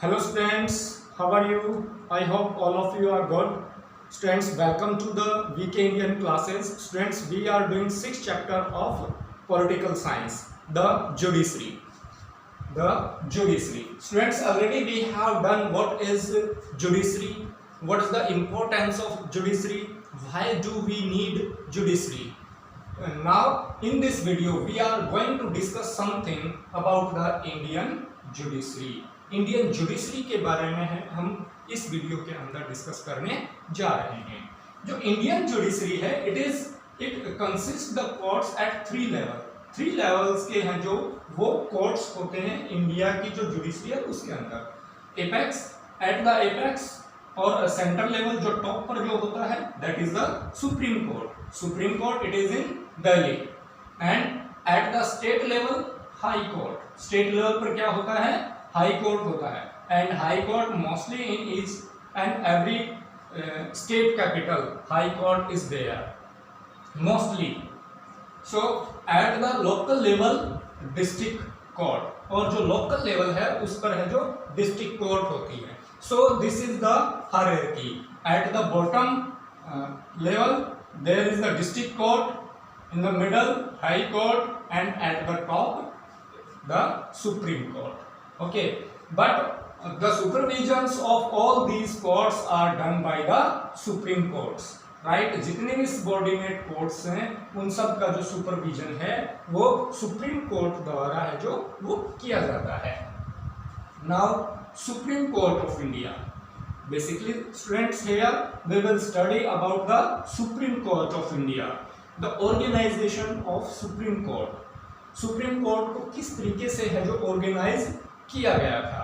Hello students, how are you? I hope all of you are good. Students, welcome to the week Indian classes. Students, we are doing 6th chapter of political science, the judiciary. The judiciary. Students, already we have done what is judiciary, what is the importance of judiciary, why do we need judiciary. And now in this video we are going to discuss something about the Indian judiciary. Indian judiciary के बारे में है हम इस video के अंदर discuss करने जा रहे हैं। जो इंडियन जुडिशरी है it consist the courts at three levels के हैं जो वो कोर्ट्स होते हैं इंडिया की जो जुडिशरी है उसके अंदर। एपेक्स, एट द एपेक्स और सेंट्रल लेवल जो टॉप पर जो होता है that is the supreme court. Supreme court it is in Delhi. And at the state level high court. State level पर क्या होता है? हाई कोर्ट होता है। And high court mostly in each and every state capital high court is there mostly. So at the local level district court, और जो local level है उस पर है जो डिस्ट्रिक्ट कोर्ट होती है। So this is the hierarchy. At the bottom level there is the district court, in the middle high court, and at the top the supreme court. Okay, but the supervisions of all these courts are done by the supreme courts, right? जितने भी subordinate courts हैं उन सब का जो supervision है वो supreme court द्वारा है जो वो किया जाता है। Now Supreme Court of India. Basically students here we will study about the Supreme Court of India. The organization of Supreme Court. Supreme Court को किस तरीके से है जो organize किया गया था?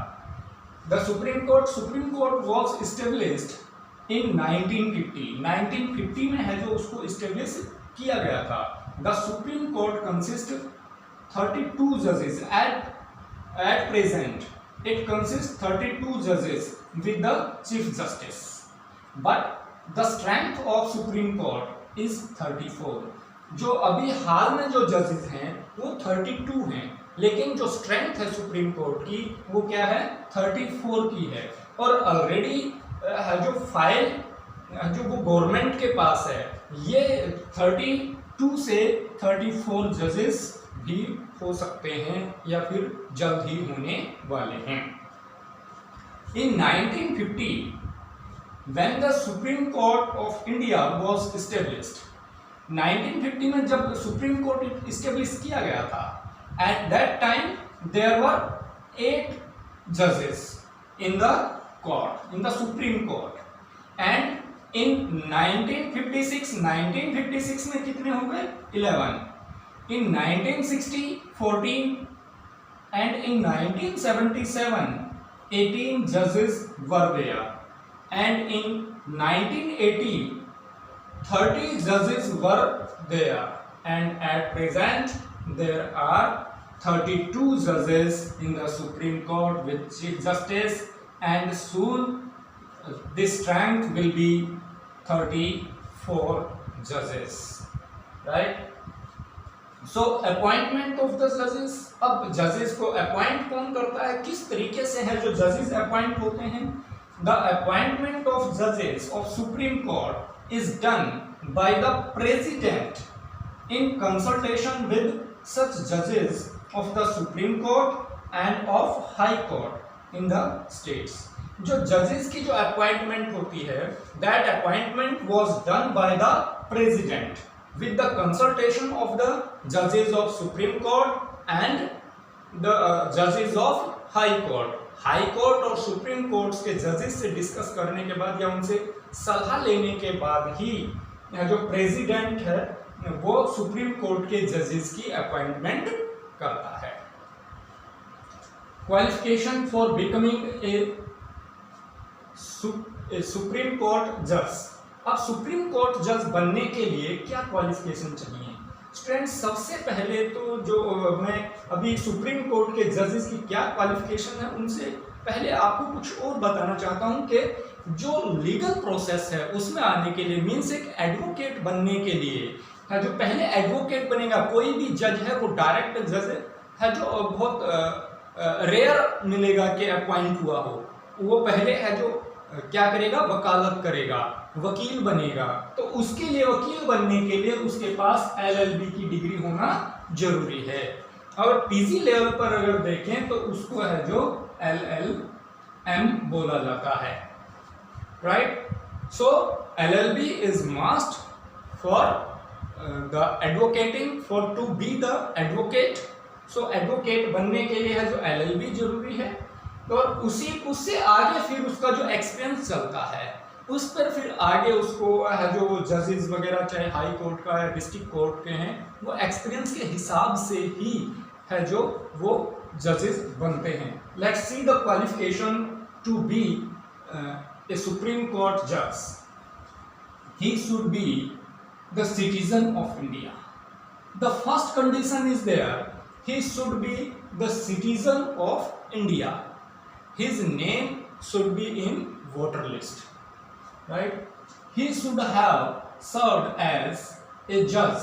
The Supreme Court was established in 1950. 1950 में है जो उसको establish किया गया था। The Supreme Court consists 32 judges at present. It consists 32 judges with the Chief Justice. But the strength of Supreme Court is 34। जो अभी हाल में जो जजेस हैं वो 32 हैं, लेकिन जो स्ट्रेंथ है सुप्रीम कोर्ट की वो क्या है? 34 की है। और ऑलरेडी जो फाइल जो वो गवर्नमेंट के पास है ये 32 से 34 जजेस भी हो सकते हैं या फिर जल्द ही होने वाले हैं। इन 1950 when the Supreme Court of India was established, 1950 में जब सुप्रीम कोर्ट इस्टेब्लिश किया गया था, at that time there were 8 judges in the court, in the Supreme Court, and in 1956 में कितने हो गए? 11, in 1960 14, and in 1977 18 judges were there. And in 1980 30 judges were there, and at present there are 32 judges in the Supreme Court with Chief Justice, and soon this strength will be 34 judges, right? So appointment of the judges. अब judges को appoint कौन करता है? किस तरीके से है जो judges appoint होते हैं? The appointment of judges of Supreme Court is done by the President in consultation with such judges of the Supreme Court and of High Court in the states. जो judges की जो appointment होती है that appointment was done by the President with the consultation of the judges of Supreme Court and the judges of High Court. High court और supreme courts के जजेस से discuss करने के बाद या उनसे सलाह लेने के बाद ही जो प्रेसिडेंट है वो सुप्रीम कोर्ट के जजेस की अपॉइंटमेंट करता है। Qualification for becoming a supreme court जज। अब सुप्रीम कोर्ट जज बनने के लिए क्या क्वालिफिकेशन चाहिए? स्टूडेंट्स सबसे पहले तो जो मैं अभी सुप्रीम कोर्ट के जजेस की क्या क्वालिफिकेशन है उनसे पहले आपको कुछ और बताना चाहता हूं कि जो लीगल प्रोसेस है उसमें आने के लिए मीन्स एक एडवोकेट बनने के लिए जो पहले एडवोकेट बनेगा, कोई भी जज है वो डायरेक्ट जज है जो बहुत रेयर मिलेगा कि अपॉइंट हुआ हो। वो पहले है जो क्या करेगा, वकालत करेगा, वकील बनेगा। तो उसके लिए, वकील बनने के लिए उसके पास LLB की डिग्री होना जरूरी है। और पीजी लेवल पर अगर देखें तो उसको है जो LLM बोला जाता है, right. So LLB is must for the advocating, for to be the advocate. So advocate बनने के लिए है जो LLB जरूरी है। और उससे आगे फिर उसका जो एक्सपीरियंस चलता है उस पर फिर आगे उसको है जो जजेस वगैरह, चाहे हाई कोर्ट का या डिस्ट्रिक्ट कोर्ट के हैं, वो एक्सपीरियंस के हिसाब से ही है जो वो जजेस बनते हैं। Let's see the qualification to be a supreme court जज। He should be the citizen of India. The first condition is there, he should be the citizen of India. His name should be in voter list, right? He should have served as a judge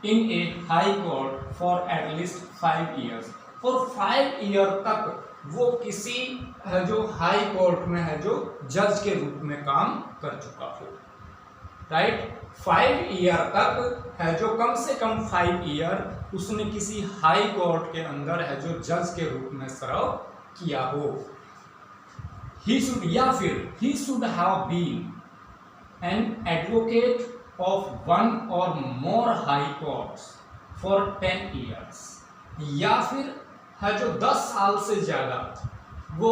in a high court for at least 5 years. For 5 years तक वो किसी है जो high court में है जो जज के रूप में काम कर चुका हो, राइट। 5 ईयर तक है जो, कम से कम 5 ईयर उसने किसी हाई कोर्ट के अंदर है जो जज के रूप में सर्व किया हो। ही शुड, या फिर he should have been an advocate of one और more high courts for 10 years, या फिर है जो 10 साल से ज्यादा वो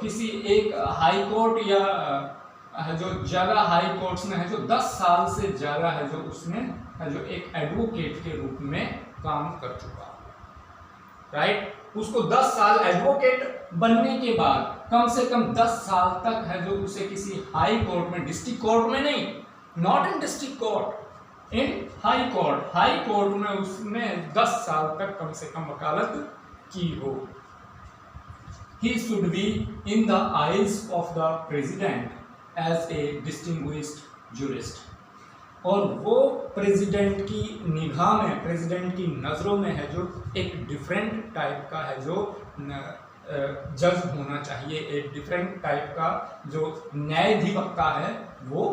किसी एक हाई कोर्ट या है जो ज़्यादा हाई कोर्ट्स में है जो 10 साल से ज़्यादा है जो उसने है जो एक एडवोकेट के रूप में काम कर चुका, राइट। उसको 10 साल एडवोकेट बनने के बाद कम से कम 10 साल तक है जो उसे किसी हाई कोर्ट में, डिस्ट्रिक्ट कोर्ट में नहीं, not in district court, in high court, high court में उसने 10 साल तक कम से कम वकालत की हो। He should be in the eyes of the president as a distinguished jurist. और वो प्रेसिडेंट की निगाह में, प्रेसिडेंट की नज़रों में है जो एक डिफरेंट टाइप का है जो जज होना चाहिए, एक डिफरेंट टाइप का जो न्यायाधिवक्ता है वो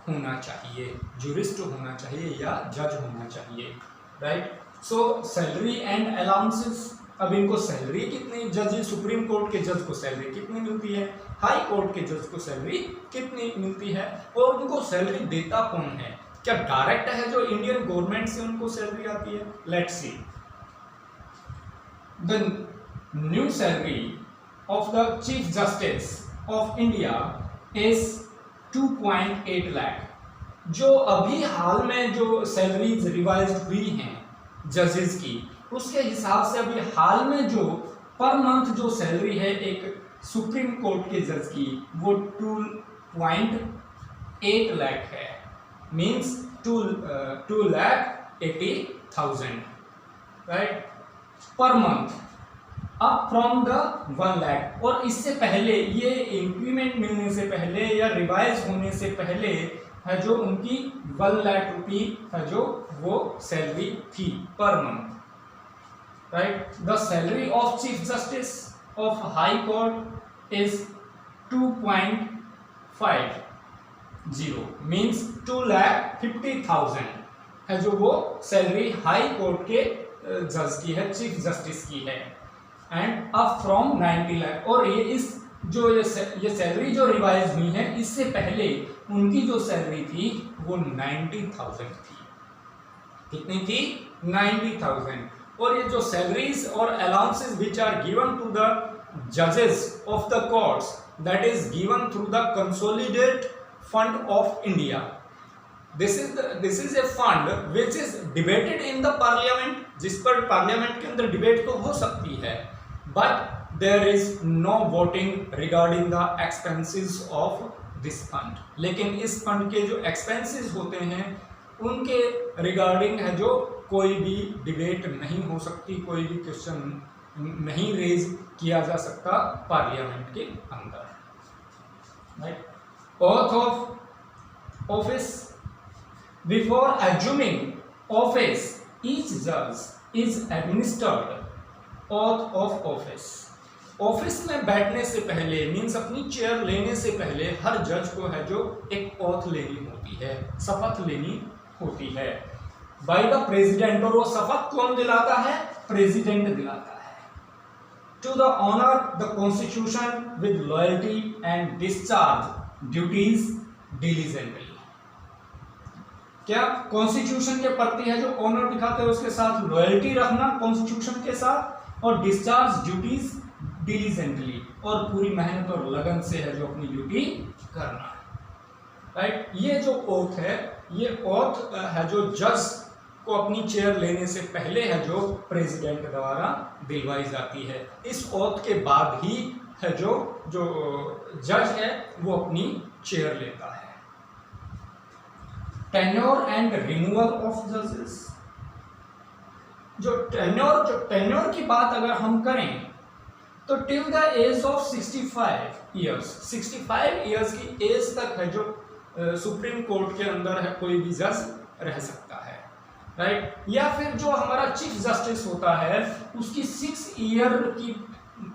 होना चाहिए, जुरिस्ट होना चाहिए या जज होना चाहिए, right. So salary and allowances, अब इनको सैलरी कितनी, जज, सुप्रीम कोर्ट के जज को सैलरी कितनी मिलती है, हाई कोर्ट के जज को सैलरी कितनी मिलती है, और उनको सैलरी देता कौन है, क्या डायरेक्ट है जो इंडियन गवर्नमेंट से उनको सैलरी आती है। Let's see the new salary of the chief justice of India is 2.8 lakh. जो अभी हाल में जो सैलरीज रिवाइज्ड हुई हैं जजेस की, उसके हिसाब से अभी हाल में जो पर मंथ जो सैलरी है एक सुप्रीम कोर्ट के जज की वो 2.8 लाख है, means 2,80,000, right, per month, up from the 1 lakh. और इससे पहले ये इंक्रीमेंट मिलने से पहले या रिवाइज होने से पहले है जो उनकी 1 लाख रुपी है जो वो सैलरी थी per month, right? The salary of Chief Justice of High Court is 2.50, means 2,50,000 है जो वो सैलरी हाई कोर्ट के जज की है, चीफ जस्टिस की है, एंड अप फ्रॉम 90 लाख। और ये सैलरी जो रिवाइज हुई है इससे पहले उनकी जो सैलरी थी वो 90,000 थी। कितनी थी? 90,000। और ये जो सैलरीज और allowances which are given to the जजेस of the courts, that is given through the consolidate fund of India. This is a fund which is debated in the parliament, जिस पर पार्लियामेंट के अंदर डिबेट तो हो सकती है, but there is no voting regarding the expenses of this fund. लेकिन इस फंड के जो एक्सपेंसेस होते हैं उनके रिगार्डिंग है जो कोई भी डिबेट नहीं हो सकती, कोई भी क्वेश्चन नहीं रेज किया जा सकता पार्लियामेंट के अंदर, right. Oath of office, before assuming office each जज is administered oath of office. Office में बैठने से पहले मीन्स अपनी चेयर लेने से पहले हर जज को है जो एक ओथ लेनी होती है, शपथ लेनी होती है बाय द प्रेसिडेंट। और वो शपथ कौन दिलाता है? प्रेसिडेंट दिलाता है। To the honour the constitution with loyalty and discharge duties diligently. क्या कॉन्स्टिट्यूशन के प्रति है जो ऑनर दिखाते हैं, उसके साथ लॉयल्टी रखना कॉन्स्टिट्यूशन के साथ, और डिस्चार्ज ड्यूटीज डिलीजेंटली, और पूरी मेहनत और लगन से है जो अपनी ड्यूटी करना। राइट, ये जो ओथ है, ये ओथ है जो जज को अपनी चेयर लेने से पहले है जो प्रेसिडेंट द्वारा दिलवाई जाती है। इस ओथ के बाद ही है जो जज है वो अपनी चेयर लेता है। टेन्योर एंड रिमूवल ऑफ जजेस। जो टेन्योर की बात अगर हम करें तो till the age of 65 years की एज तक है जो सुप्रीम कोर्ट के अंदर है कोई भी जज रह सकता है। राइट, या फिर जो हमारा चीफ जस्टिस होता है उसकी 6 ईयर की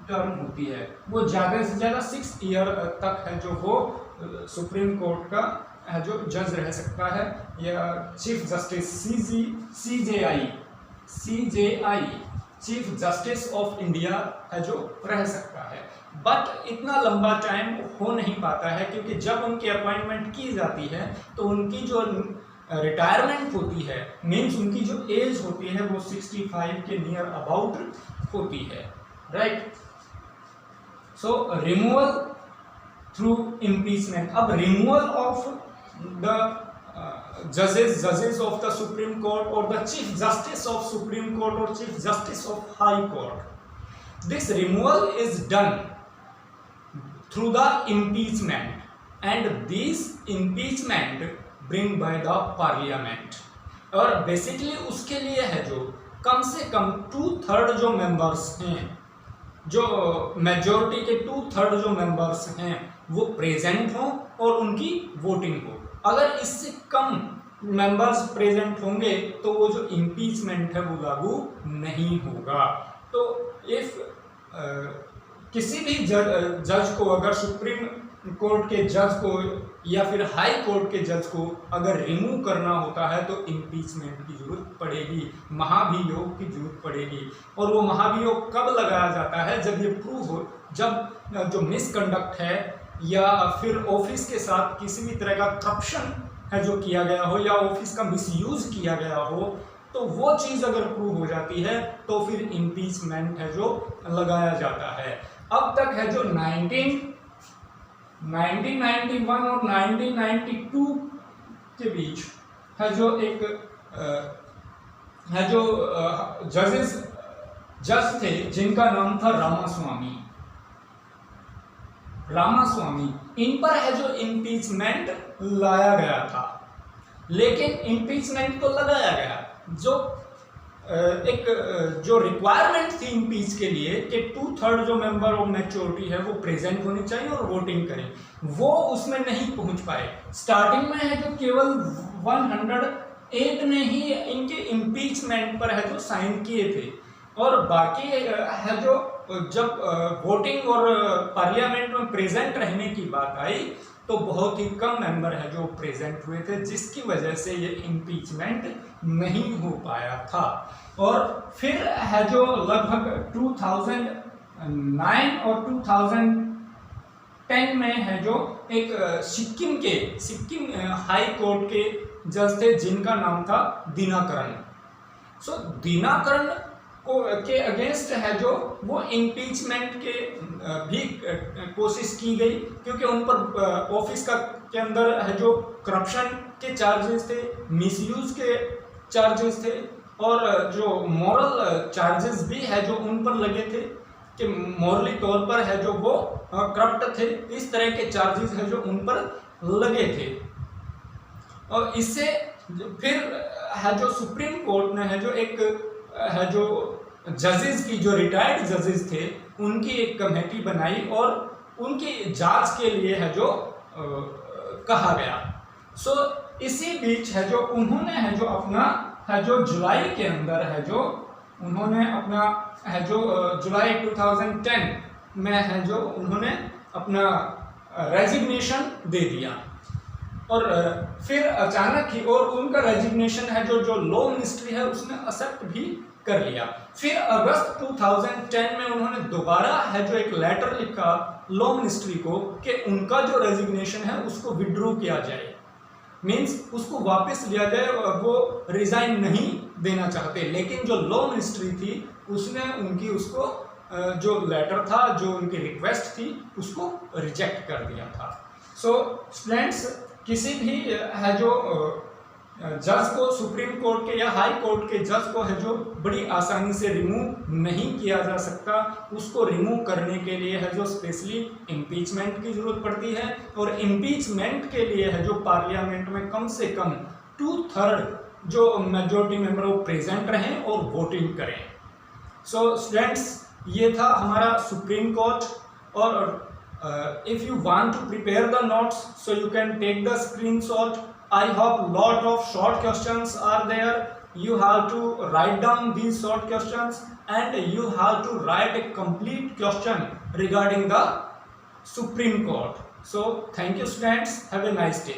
टर्म होती है, वो ज़्यादा से ज़्यादा 6 ईयर तक है जो वो सुप्रीम कोर्ट का है जो जज रह सकता है, या chief justice CJI chief justice of India है जो रह सकता है। बट इतना लंबा टाइम हो नहीं पाता है, क्योंकि जब उनकी अपॉइंटमेंट की जाती है तो उनकी जो रिटायरमेंट होती है, मीन्स उनकी जो एज होती है वो 65 के नियर अबाउट होती है। Right, so removal through impeachment. अब रिमूवल ऑफ द जजेस ऑफ द सुप्रीम कोर्ट और the chief justice of supreme court और chief justice of high court, this removal is done through the impeachment, and these impeachment bring by the parliament। और basically उसके लिए है जो कम से कम 2/3 जो मेंबर्स हैं, जो मेजोरिटी के 2/3 जो मेंबर्स हैं वो प्रेजेंट हों और उनकी वोटिंग हो। अगर इससे कम मेंबर्स प्रेजेंट होंगे तो वो जो इम्पीचमेंट है वो लागू नहीं होगा। तो इफ किसी भी जज को, अगर सुप्रीम कोर्ट के जज को या फिर हाई कोर्ट के जज को अगर रिमूव करना होता है तो इम्पीचमेंट की जरूरत पड़ेगी, महाभियोग की जरूरत पड़ेगी। और वो महाभियोग कब लगाया जाता है? जब ये प्रूव हो, जब जो मिसकंडक्ट है या फिर ऑफिस के साथ किसी भी तरह का करप्शन है जो किया गया हो, या ऑफिस का मिसयूज किया गया हो, तो वो चीज़ अगर प्रूव हो जाती है तो फिर इम्पीचमेंट है जो लगाया जाता है। अब तक है जो 1991 और 1992 के बीच है जो एक है जो जज थे जिनका नाम था रामास्वामी। इन पर है जो इम्पीचमेंट लाया गया था, लेकिन इम्पीचमेंट तो लगाया गया, जो एक जो रिक्वायरमेंट थी इम्पीच के लिए कि 2/3 जो मेंबर ऑफ मैच्योरिटी है वो प्रेजेंट होने चाहिए और वोटिंग करें, वो उसमें नहीं पहुंच पाए। स्टार्टिंग में है जो केवल 108 ने ही इनके इम्पीचमेंट पर है जो साइन किए थे, और बाकी है जो जब वोटिंग और पार्लियामेंट में प्रेजेंट रहने की बात आई तो बहुत ही कम मेंबर है जो प्रेजेंट हुए थे, जिसकी वजह से ये इम्पीचमेंट नहीं हो पाया था। और फिर है जो लगभग 2009 और 2010 में है जो एक सिक्किम हाई कोर्ट के जज थे जिनका नाम था दिनाकरन। सो दिनाकरन के अगेंस्ट है जो वो इम्पीचमेंट के भी कोशिश की गई, क्योंकि उन पर ऑफिस के अंदर है जो करप्शन के चार्जेस थे, मिसयूज के चार्जेस थे, और जो मॉरल चार्जेस भी है जो उन पर लगे थे कि मॉरली तौर पर है जो वो करप्ट थे। इस तरह के चार्जेस है जो उन पर लगे थे, और इससे फिर है जो सुप्रीम कोर्ट ने है जो एक है जो जजेस की, जो रिटायर्ड जजेस थे, उनकी एक कमेटी बनाई और उनकी जांच के लिए है जो कहा गया। सो इसी बीच है जो उन्होंने है जो अपना है जो जुलाई के अंदर है जो उन्होंने अपना है जो जुलाई 2010 में है जो उन्होंने अपना रेजिग्नेशन दे दिया। और फिर अचानक ही, और उनका रेजिग्नेशन है जो लॉ मिनिस्ट्री है उसने एक्सेप्ट भी कर लिया। फिर अगस्त 2010 में उन्होंने दोबारा है जो एक लेटर लिखा लॉ मिनिस्ट्री को कि उनका जो रेजिग्नेशन है उसको विड्रॉ किया जाए, मीन्स उसको वापस लिया जाए, वो रिजाइन नहीं देना चाहते। लेकिन जो लॉ मिनिस्ट्री थी उसने उनकी उसको जो लेटर था, जो उनकी रिक्वेस्ट थी, उसको रिजेक्ट कर दिया था। सो स्टूडेंट्स, किसी भी है जो जज को, सुप्रीम कोर्ट के या हाई कोर्ट के जज को है जो बड़ी आसानी से रिमूव नहीं किया जा सकता। उसको रिमूव करने के लिए है जो स्पेशली इम्पीचमेंट की जरूरत पड़ती है, और इम्पीचमेंट के लिए है जो पार्लियामेंट में कम से कम 2/3 जो मेजोरिटी मेंबर वो प्रेजेंट रहें और वोटिंग करें। सो स्टूडेंट्स, ये था हमारा सुप्रीम कोर्ट। और if you want to prepare the notes, so you can take the screenshot. I hope lot of short questions are there. You have to write down these short questions and you have to write a complete question regarding the Supreme Court. So thank you students. Have a nice day.